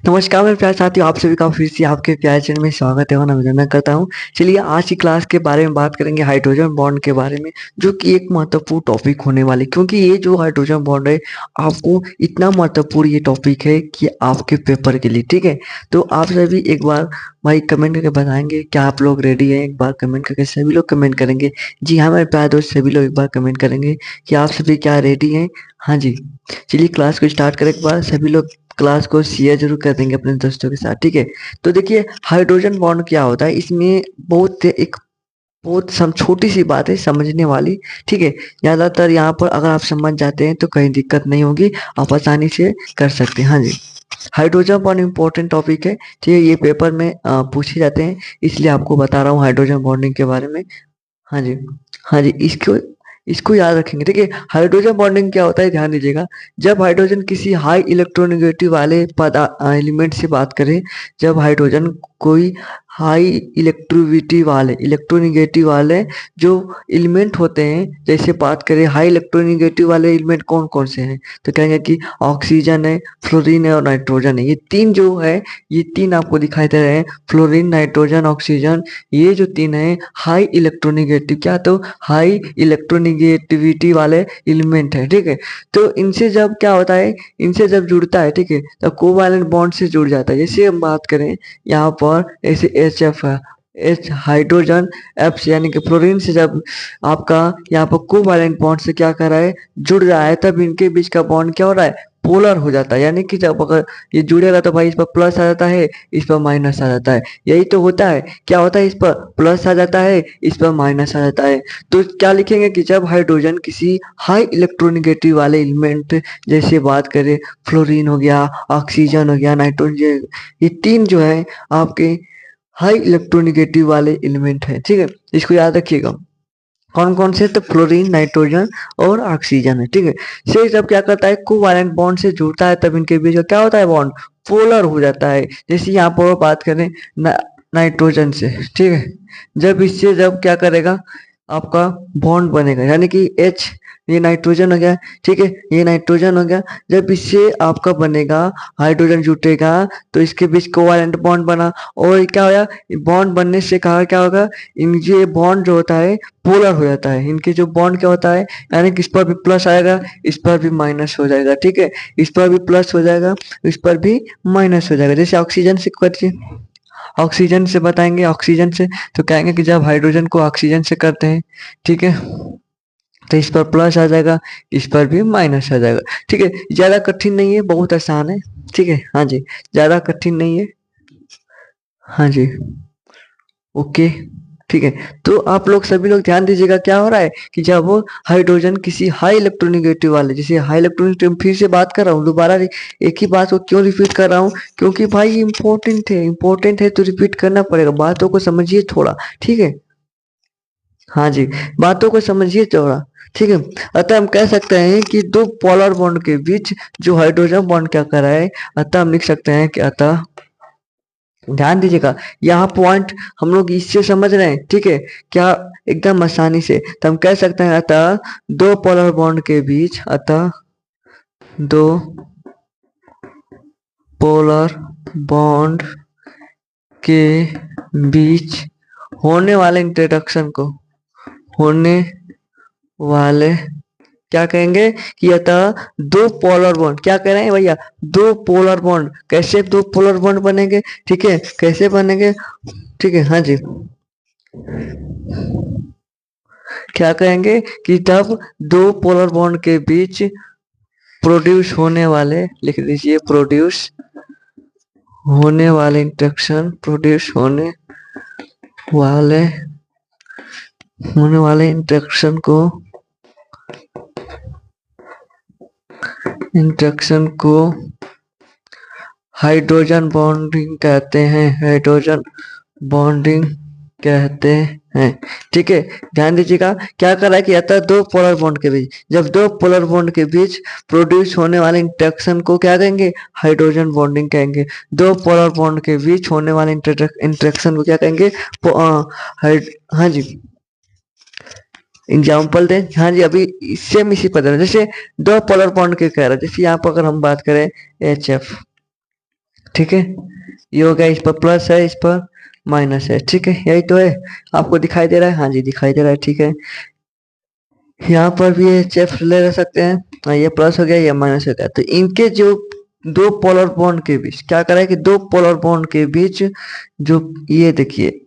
नमस्कार मेरे प्यारे साथियों, आप सभी का फिर से आपके प्यारे चैनल में स्वागत है और अभिनंदन करता हूँ। चलिए आज की क्लास के बारे में बात करेंगे हाइड्रोजन बॉन्ड के बारे में, जो कि एक महत्वपूर्ण टॉपिक होने वाली, क्योंकि ये जो हाइड्रोजन बॉन्ड है आपको इतना महत्वपूर्ण ये टॉपिक है कि आपके पेपर के लिए, ठीक है। तो आप सभी एक बार भाई कमेंट करके बताएंगे क्या आप लोग रेडी हैं। एक बार कमेंट करके सभी लोग कमेंट करेंगे। जी हाँ मेरे प्यारे दोस्त, सभी लोग एक बार कमेंट करेंगे कि आप सभी क्या रेडी हैं। हाँ जी, चलिए क्लास को स्टार्ट करें। एक बार सभी लोग क्लास को शेयर जरूर कर देंगे अपने दोस्तों के साथ, ठीक है। तो देखिए हाइड्रोजन बॉन्ड क्या होता है, इसमें बहुत सम छोटी सी बात है समझने वाली, ठीक है। ज्यादातर यहाँ पर अगर आप समझ जाते हैं तो कहीं दिक्कत नहीं होगी, आप आसानी से कर सकते हैं। हाँ जी, हाइड्रोजन बॉन्ड इम्पोर्टेंट टॉपिक है, ठीक है। ये पेपर में पूछे जाते हैं, इसलिए आपको बता रहा हूँ हाइड्रोजन बॉन्डिंग के बारे में। हाँ जी, हाँ जी, इसको इसको याद रखेंगे, ठीक है। हाइड्रोजन बॉन्डिंग क्या होता है, ध्यान दीजिएगा। जब हाइड्रोजन किसी हाई इलेक्ट्रोनेगेटिव वाले एलिमेंट से बात करें, जब हाइड्रोजन कोई हाई इलेक्ट्रोनेगेटिव वाले जो एलिमेंट होते हैं, जैसे बात करें हाई इलेक्ट्रोनेगेटिव वाले एलिमेंट कौन कौन से हैं, तो कहेंगे कि ऑक्सीजन है, फ्लोरीन है और नाइट्रोजन है। ये तीन जो है, ये तीन आपको दिखाई दे रहे हैं, फ्लोरीन, नाइट्रोजन, ऑक्सीजन। ये जो तीन है हाई इलेक्ट्रोनेगेटिव, क्या तो हाई इलेक्ट्रोनेगेटिविटी वाले एलिमेंट है, ठीक है। तो इनसे जब क्या होता है, इनसे जब जुड़ता है, ठीक है, तब कोवैलेंट बॉन्ड से जुड़ जाता है। जैसे हम बात करें यहाँ पर, ऐसे एच एफ है, एच हाइड्रोजन एफ से यानी कि फ्लोरीन से जब आपका यहाँ पर कोवैलेंट बॉन्ड से क्या कर रहा है, जुड़ रहा है, तब इनके बीच का बॉन्ड क्या हो रहा है, पोलर हो जाता है। यानी कि जब अगर ये जुड़ेगा तो भाई इस पर प्लस आ जाता है, इस पर माइनस आ जाता है। यही तो होता है, क्या होता है, इस पर प्लस आ जाता है, इस पर माइनस आ जाता है। तो क्या लिखेंगे कि जब हाइड्रोजन किसी हाई इलेक्ट्रोनेगेटिव वाले एलिमेंट, जैसे बात करें फ्लोरीन हो गया, ऑक्सीजन हो गया, नाइट्रोजन, ये तीन जो है आपके हाई इलेक्ट्रोनेगेटिव वाले एलिमेंट है, ठीक है। इसको याद रखिएगा। कौन कौन से, तो फ्लोरीन, नाइट्रोजन और ऑक्सीजन है, ठीक है। से जब क्या करता है, कोवैलेंट बॉन्ड से जुड़ता है, तब इनके बीच का क्या होता है, बॉन्ड पोलर हो जाता है। जैसे यहाँ पर बात करें नाइट्रोजन से, ठीक है, जब इससे जब क्या करेगा, आपका बॉन्ड बनेगा, यानी कि H, ये नाइट्रोजन हो गया, ठीक है, ये नाइट्रोजन हो गया। जब इससे आपका बनेगा, हाइड्रोजन जुटेगा, तो इसके बीच कोवैलेंट बॉन्ड बना, और क्या होगा, बॉन्ड बनने से कहा क्या होगा, इन ये बॉन्ड जो होता है पोलर हो जाता है। इनके जो बॉन्ड क्या होता है, यानी कि इस पर भी प्लस आएगा, इस पर भी माइनस हो जाएगा, ठीक है, इस पर भी प्लस हो जाएगा, इस पर भी माइनस हो जाएगा। जैसे ऑक्सीजन से करिए, ऑक्सीजन से बताएंगे, ऑक्सीजन से तो कहेंगे कि जब हाइड्रोजन को ऑक्सीजन से करते हैं, ठीक है, तो इस पर प्लस आ जाएगा, इस पर भी माइनस आ जाएगा, ठीक है। ज्यादा कठिन नहीं है, बहुत आसान है, ठीक है। हाँ जी, ज्यादा कठिन नहीं है। हाँ जी, ओके, ठीक है। तो आप लोग सभी लोग ध्यान दीजिएगा, क्या हो रहा है कि जब वो हाइड्रोजन किसी हाई इलेक्ट्रोनेगेटिव वाले, जैसे हाई इलेक्ट्रोनेगेटिव, फिर से बात कर रहा हूँ दोबारा, एक ही बात को क्यों रिपीट कर रहा हूँ, क्योंकि भाई इंपॉर्टेंट है, इंपॉर्टेंट है तो रिपीट करना पड़ेगा। बातों को समझिए थोड़ा, ठीक है। हाँ जी, बातों को समझिए थोड़ा, ठीक है। अतः हम कह सकते हैं कि दो पोलर बॉन्ड के बीच जो हाइड्रोजन बॉन्ड क्या कर रहा है, अतः हम लिख सकते हैं कि अतः, ध्यान दीजिएगा, यहाँ पॉइंट हम लोग इससे समझ रहे हैं, ठीक है, क्या एकदम आसानी से। तो हम कह सकते हैं अतः दो पोलर बॉन्ड के बीच, अतः दो पोलर बॉन्ड के बीच होने वाले इंटरेक्शन को, होने वाले, क्या कहेंगे कि अतः दो पोलर बॉन्ड, क्या कह रहे हैं भैया, दो पोलर बॉन्ड, कैसे दो पोलर बॉन्ड बनेंगे, ठीक है, कैसे बनेंगे, ठीक है। हाँ जी, क्या कहेंगे कि जब दो पोलर बॉन्ड के बीच प्रोड्यूस होने वाले, लिख दीजिए, प्रोड्यूस होने वाले इंटरेक्शन, प्रोड्यूस वाले होने वाले इंटरेक्शन को हाइड्रोजन बॉन्डिंग कहते हैं, हाइड्रोजन बॉन्डिंग कहते हैं, ठीक है। ध्यान दीजिएगा, क्या कर रहा है कि अतः दो पोलर बॉन्ड के बीच, जब दो पोलर बॉन्ड के बीच प्रोड्यूस होने वाले इंटरेक्शन को क्या कहेंगे, हाइड्रोजन बॉन्डिंग कहेंगे। दो पोलर बॉन्ड के बीच होने वाले इंटरेक्शन को क्या कहेंगे, हाँ जी, एग्जाम्पल दें। हाँ जी, अभी सेम इसी पद्धति में, जैसे दो पोलर बॉन्ड के कह रहा है, जैसे यहाँ पर अगर हम बात करें HF, ठीक है, ये हो गया, इस पर प्लस है, इस पर माइनस है, ठीक है, यही तो है। आपको दिखाई दे रहा है? हाँ जी दिखाई दे रहा है, ठीक है। यहाँ पर भी एच एफ ले सकते हैं। ये प्लस हो गया, ये माइनस हो गया, तो इनके जो दो पोलर बॉन्ड के बीच क्या करें कि दो पोलर बॉन्ड के बीच जो ये देखिए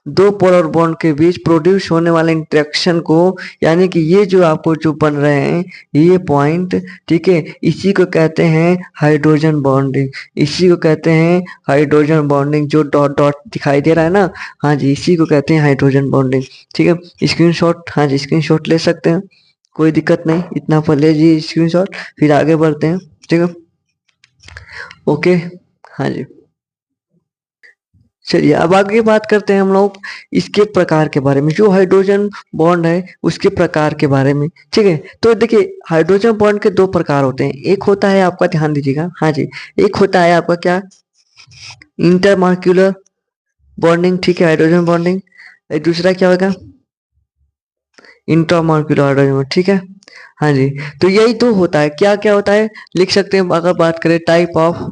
दो पोलर बॉन्ड के बीच प्रोड्यूस होने वाले इंटरेक्शन को, यानी कि ये जो आपको जो बन रहे हैं ये पॉइंट, ठीक है, इसी को कहते हैं हाइड्रोजन बॉन्डिंग। इसी को कहते हैं हाइड्रोजन बॉन्डिंग, जो डॉट डॉट दिखाई दे रहा है ना, हाँ जी इसी को कहते हैं हाइड्रोजन बॉन्डिंग। ठीक है, स्क्रीनशॉट, हाँ जी स्क्रीनशॉट ले सकते हैं, कोई दिक्कत नहीं, इतना पर ले जी स्क्रीनशॉट, फिर आगे बढ़ते हैं। ठीक है, ओके, हाँ जी। चलिए अब आगे बात करते हैं हम लोग इसके प्रकार के बारे में, जो हाइड्रोजन बॉन्ड है उसके प्रकार के बारे में। ठीक है, तो देखिए हाइड्रोजन बॉन्ड के दो प्रकार होते हैं, एक होता है आपका, ध्यान दीजिएगा, हाँ जी, एक होता है आपका क्या, इंटरमॉलिक्यूलर बॉन्डिंग, ठीक है, हाइड्रोजन बॉन्डिंग। दूसरा क्या होगा, इंट्रामॉलिक्यूलर हाइड्रोजन, ठीक है, हाँ जी। तो यही तो होता है, क्या क्या होता है लिख सकते हैं, अगर बात करें टाइप ऑफ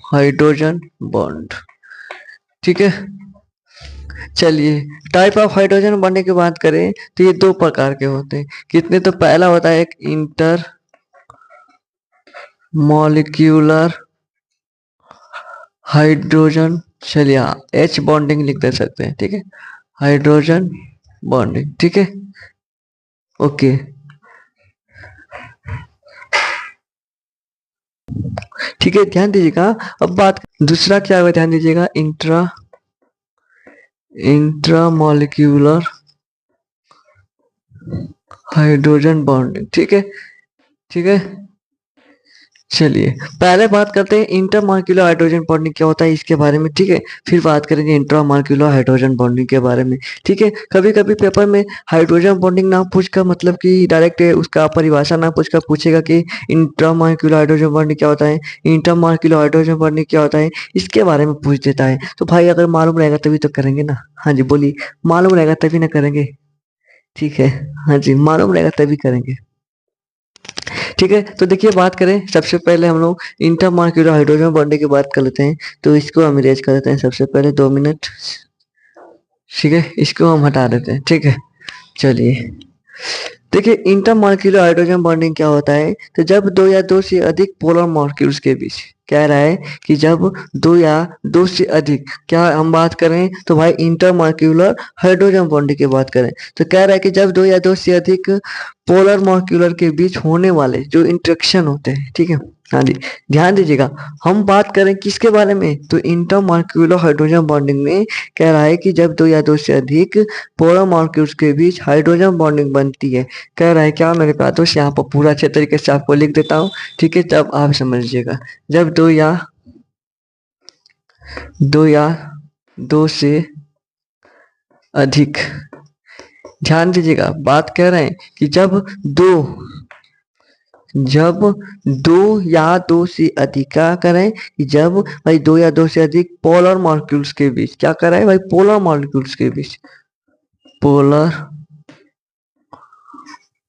हाइड्रोजन बॉन्ड। ठीक है, चलिए टाइप ऑफ हाइड्रोजन बनने की बात करें तो ये दो प्रकार के होते हैं, कितने, तो पहला होता है एक इंटर मॉलिक्यूलर हाइड्रोजन, चलिए हाँ एच बॉन्डिंग लिख दे सकते हैं, ठीक है, हाइड्रोजन बॉन्डिंग, ठीक है, ओके, ठीक है, ध्यान दीजिएगा। अब बात दूसरा क्या होगा, ध्यान दीजिएगा, इंट्रा मॉलिक्यूलर हाइड्रोजन बॉन्डिंग, ठीक है, ठीक है। चलिए पहले बात करते हैं इंटरमॉलिक्यूलर हाइड्रोजन बॉन्डिंग क्या होता है इसके बारे में, ठीक है, फिर बात करेंगे इंट्रामॉलिक्यूलर हाइड्रोजन बॉन्डिंग के बारे में। ठीक है, कभी कभी पेपर में हाइड्रोजन बॉन्डिंग ना पूछकर, मतलब कि डायरेक्ट उसका परिभाषा ना पूछकर पूछेगा कि इंट्रामॉलिक्यूलर हाइड्रोजन बॉन्डिंग क्या होता है, इंटरमॉलिक्यूलर हाइड्रोजन बॉन्डिंग क्या होता है, इसके बारे में पूछ देता है। तो भाई अगर मालूम रहेगा तभी तो करेंगे ना, हाँ जी बोलिए, मालूम रहेगा तभी ना करेंगे, ठीक है, हाँ जी मालूम रहेगा तभी करेंगे। ठीक है, तो देखिए बात करें, सबसे पहले हम लोग इंटरमॉलिक्यूलर हाइड्रोजन बॉन्डिंग की बात कर लेते हैं, तो इसको हम इरेज कर देते हैं सबसे पहले, 2 मिनट, ठीक है, इसको हम हटा देते हैं, ठीक है। चलिए देखिए इंटरमॉलिक्यूलर हाइड्रोजन बॉन्डिंग क्या होता है, तो जब दो या दो से अधिक पोलर मॉलिक्यूल्स के बीच, कह रहा है कि जब दो या दो से अधिक, क्या हम बात करें तो भाई इंटरमॉलिक्यूलर हाइड्रोजन बॉन्डिंग की बात करें, तो कह रहा है कि जब दो या दो से अधिक पोलर मॉलिक्यूलर के बीच होने वाले जो इंटरेक्शन होते हैं, ठीक है, हाँ जी, ध्यान दीजिएगा, हम बात करें किसके बारे में, तो इंटरमॉलिक्यूलर हाइड्रोजन बॉन्डिंग में कह रहा है कि जब दो या दो से अधिक पोलर मॉलिक्यूल्स के बीच हाइड्रोजन बॉन्डिंग बनती है, कह रहा है क्या, मेरे पास दोस्त यहाँ पर पूरा अच्छे तरीके से आपको लिख देता हूँ, ठीक है, तब आप समझिएगा, जब दो या दो से अधिक, ध्यान दीजिएगा, बात कह रहे हैं कि जब दो या दो से अधिक, क्या करें कि जब भाई दो या दो से अधिक पोलर मॉलिक्यूल्स के बीच, क्या कर रहा है भाई, पोलर मॉलिक्यूल्स के बीच, पोलर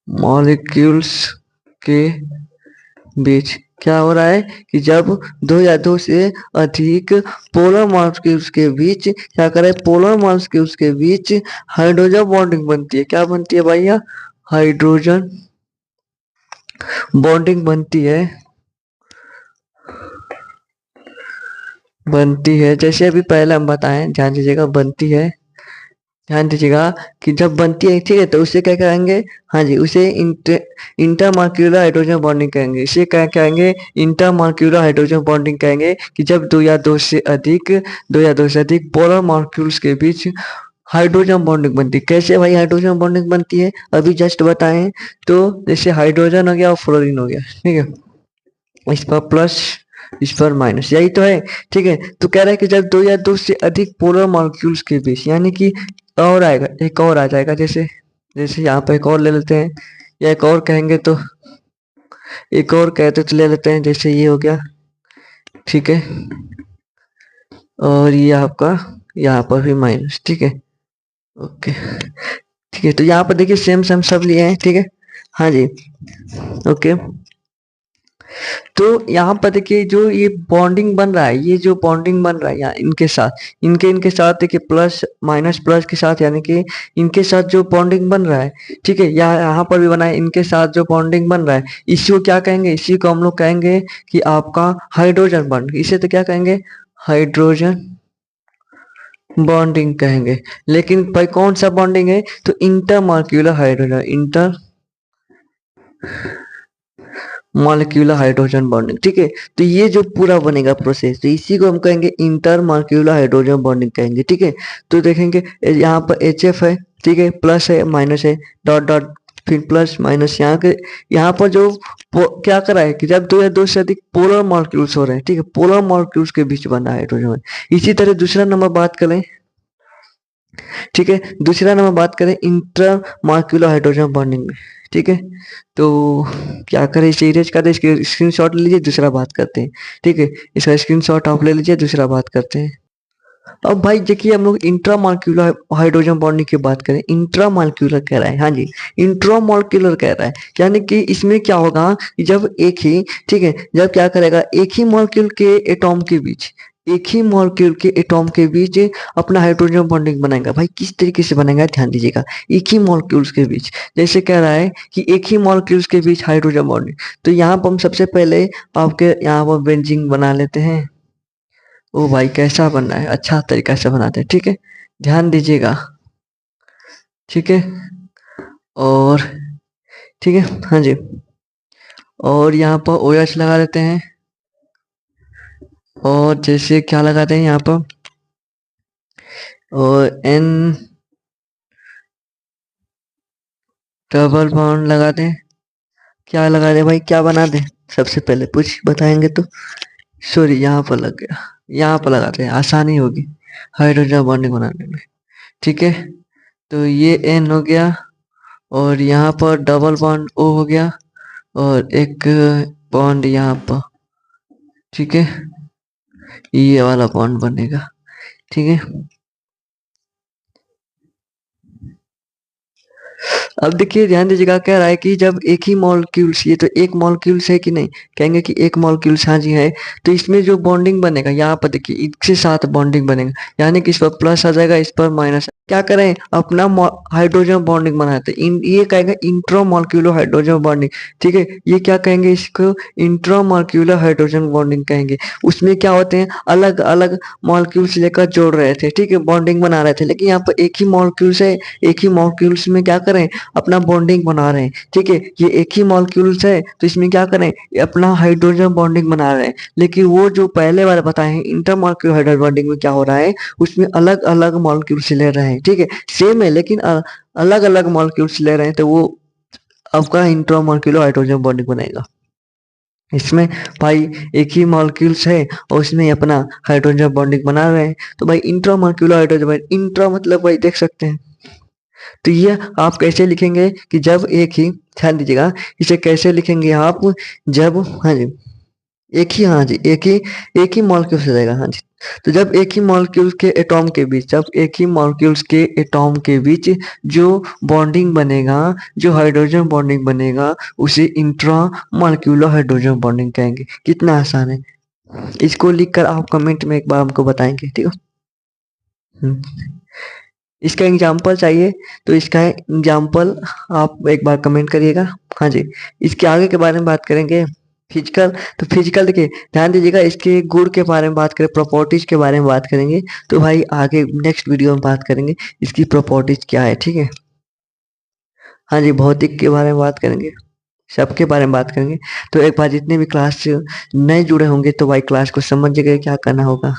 मॉलिक्यूल्स के बीच क्या हो रहा है कि जब दो या दो से अधिक पोलर मॉलिक्यूल्स के बीच क्या करे, पोलर मॉलिक्यूल्स के बीच हाइड्रोजन बॉन्डिंग बनती है, क्या बनती है भैया, हाइड्रोजन बॉन्डिंग बनती है जैसे अभी पहले हम बताएं, ध्यान दीजिएगा, बनती है, ध्यान दीजिएगा कि जब बनती है, ठीक है, तो उसे क्या कहेंगे, हाँ जी उसे इंटरमॉलिक्यूलर हाइड्रोजन बॉन्डिंग कहेंगे, इसे क्या कहेंगे, इंटरमॉलिक्यूलर हाइड्रोजन बॉन्डिंग कहेंगे, कि जब दो या दो से अधिक पोलर मॉलिक्यूल्स के बीच हाइड्रोजन बॉन्डिंग बनती है। कैसे भाई हाइड्रोजन बॉन्डिंग बनती है, अभी जस्ट बताएं, तो जैसे हाइड्रोजन हो गया और फ्लोरीन हो गया, ठीक है, इस पर प्लस इस पर माइनस, यही तो है, ठीक है, तो कह रहा है कि जब दो या दो से अधिक पोलर मॉलिक्यूल्स के बीच, यानी कि और आएगा, एक और आ जाएगा, जैसे जैसे यहाँ पे एक और ले लेते हैं, या एक और कहेंगे तो एक और कहते तो ले लेते हैं, जैसे ये हो गया, ठीक है, और ये आपका यहाँ पर भी माइनस, ठीक है, ओके, ठीक है, तो यहाँ पर देखिए सेम सेम सब लिए हैं, ठीक है, हाँ जी, ओके, तो यहाँ पर देखिए जो ये बॉन्डिंग बन रहा है, ये जो बॉन्डिंग बन रहा है यहाँ इनके साथ, इनके साथ देखिए प्लस माइनस प्लस के साथ, यानी कि इनके साथ जो बॉन्डिंग बन रहा है, ठीक है, यहाँ पर भी बना है, इनके साथ जो बॉन्डिंग बन रहा है, इसी को क्या कहेंगे, इसी को हम लोग कहेंगे कि आपका हाइड्रोजन बॉन्ड। इसे तो क्या कहेंगे, हाइड्रोजन बॉन्डिंग कहेंगे। लेकिन भाई कौन सा बॉन्डिंग है, तो intermolecular hydrogen, inter molecular hydrogen bonding, ठीक है। तो ये जो पूरा बनेगा प्रोसेस, तो इसी को हम कहेंगे इंटर मॉलिक्यूलर हाइड्रोजन बॉन्डिंग कहेंगे, ठीक है। तो देखेंगे यहाँ पर HF है, ठीक है, प्लस है माइनस है, डॉट डॉट, फिर प्लस माइनस, यहाँ पर जो क्या करा है कि जब दो या दो से अधिक पोलर मॉलिक्यूल्स हो रहे हैं, ठीक है, पोलर मॉलिक्यूल्स के बीच बना है हाइड्रोजन। इसी तरह दूसरा नंबर बात करें, ठीक है, दूसरा नंबर बात करें इंटर मॉलिक्यूलर हाइड्रोजन बॉन्डिंग में, ठीक है। तो क्या करें, इसे इरेज कर दे, स्क्रीनशॉट ले लीजिए, दूसरा बात करते हैं, ठीक है। इसका स्क्रीनशॉट आप ले लीजिए, दूसरा बात करते हैं। अब भाई देखिए हम लोग इंट्रामॉलिक्यूलर हाइड्रोजन बॉन्डिंग की बात करें, इंट्रामॉलिक्यूलर कह रहा है, हाँ जी, इंट्रामॉलिक्यूलर कह रहा है, यानी कि इसमें क्या होगा कि जब एक ही, ठीक है, जब क्या करेगा, एक ही मॉलिक्यूल के एटॉम के बीच, एक ही मॉलिक्यूल के एटॉम के बीच अपना हाइड्रोजन बॉन्डिंग बनाएगा। भाई किस तरीके से बनाएगा, ध्यान दीजिएगा, एक ही मॉलिक्यूल्स के बीच, जैसे कह रहा है कि एक ही मॉलिक्यूल्स के बीच हाइड्रोजन बॉन्डिंग। तो यहाँ पर हम सबसे पहले आपके यहाँ पर बेंजीन बना लेते हैं। ओ भाई कैसा बनना है, अच्छा तरीका से बनाते हैं, ठीक है, ध्यान दीजिएगा, ठीक है। और ठीक है, हाँ जी, और यहाँ पर OH लगा देते हैं, और जैसे क्या लगाते हैं यहाँ पर, और N डबल बॉन्ड लगा दें, क्या लगा दें भाई, क्या बना दें, सबसे पहले कुछ बताएंगे तो, सॉरी यहाँ पर लग गया, यहाँ पर लगाते हैं, आसानी होगी हाइड्रोजन बॉन्डिंग बनाने में, ठीक है। तो ये N हो गया, और यहाँ पर डबल बॉन्ड O हो गया, और एक बॉन्ड यहाँ पर, ठीक है, ये वाला बॉन्ड बनेगा, ठीक है। अब देखिए ध्यान दीजिएगा, कह रहा है कि जब एक ही मॉलिक्यूल्स, ये तो एक मॉलिक्यूल्स है कि नहीं, कहेंगे कि एक मॉलिक्यूल्स, हाँ जी है। तो इसमें जो बॉन्डिंग बनेगा, यहाँ पर देखिए इसके साथ बॉन्डिंग बनेगा, यानी कि इस पर प्लस आ जाएगा, इस पर माइनस, क्या करें, अपना हाइड्रोजन बॉन्डिंग बनाते हैं, ये कहेगा इंट्रा मॉलिक्यूलर हाइड्रोजन बॉन्डिंग, ठीक है। ये क्या कहेंगे, इसको इंट्रा मॉलिक्यूलर हाइड्रोजन बॉन्डिंग कहेंगे। उसमें क्या होते हैं, अलग अलग मॉलिक्यूल्स लेकर जोड़ रहे थे, ठीक है, बॉन्डिंग बना रहे थे, लेकिन यहाँ पर एक ही मॉलिक्यूल्स है, एक ही मॉलिक्यूल्स में क्या करें, अपना बॉन्डिंग बना रहे हैं, ठीक है। ये एक ही मॉलिक्यूल्स है, तो इसमें क्या करें, अपना हाइड्रोजन बॉन्डिंग बना रहे हैं। लेकिन वो जो पहले वाले बताए हैं इंटर मॉलिक्यूलर हाइड्रोजन बॉन्डिंग में क्या हो रहा है, उसमें अलग अलग मॉलिक्यूल्स ले रहे हैं, ठीक है, सेम है लेकिन अलग अलग मॉलिक्यूल्स ले रहे हैं, तो वो आपका इंटर मॉलिक्यूलर हाइड्रोजन बॉन्डिंग बनेगा। इसमें भाई एक ही मॉलिक्यूल्स है, और उसमें अपना हाइड्रोजन बॉन्डिंग बना रहे हैं, तो भाई intra molecular hydrogen bonding, intra मतलब भाई देख सकते हैं। तो ये आप कैसे लिखेंगे कि जब एक ही, ध्यान दीजिएगा, इसे कैसे लिखेंगे आप, जब, हाँ जी, एक ही, हाँ जी, एक ही मॉलिक्यूल से जाएगा, हाँ जी। तो जब एक ही मॉलिक्यूल के एटॉम के बीच, जब एक ही मॉलिक्यूल्स के एटॉम के बीच जो बॉन्डिंग बनेगा, जो हाइड्रोजन बॉन्डिंग बनेगा, उसे इंट्रा मॉलिक्यूलर हाइड्रोजन बॉन्डिंग कहेंगे। कितना आसान है, इसको लिखकर आप कमेंट में एक बार हमको बताएंगे, ठीक है। इसका एग्जाम्पल चाहिए, तो इसका एग्जाम्पल आप एक बार कमेंट करिएगा, हाँ जी। इसके आगे के बारे में बात करेंगे, फिजिकल। तो फिजिकल देखिए, ध्यान दीजिएगा, इसके गुण के बारे में बात करें, प्रॉपर्टीज के बारे में बात करेंगे, तो भाई आगे नेक्स्ट वीडियो में बात करेंगे इसकी प्रॉपर्टीज क्या है, ठीक है। हाँ जी, भौतिक के बारे में बात करेंगे, सबके बारे में बात करेंगे। तो एक बार जितने भी क्लास से नए जुड़े होंगे, तो भाई क्लास को समझ गए क्या करना होगा।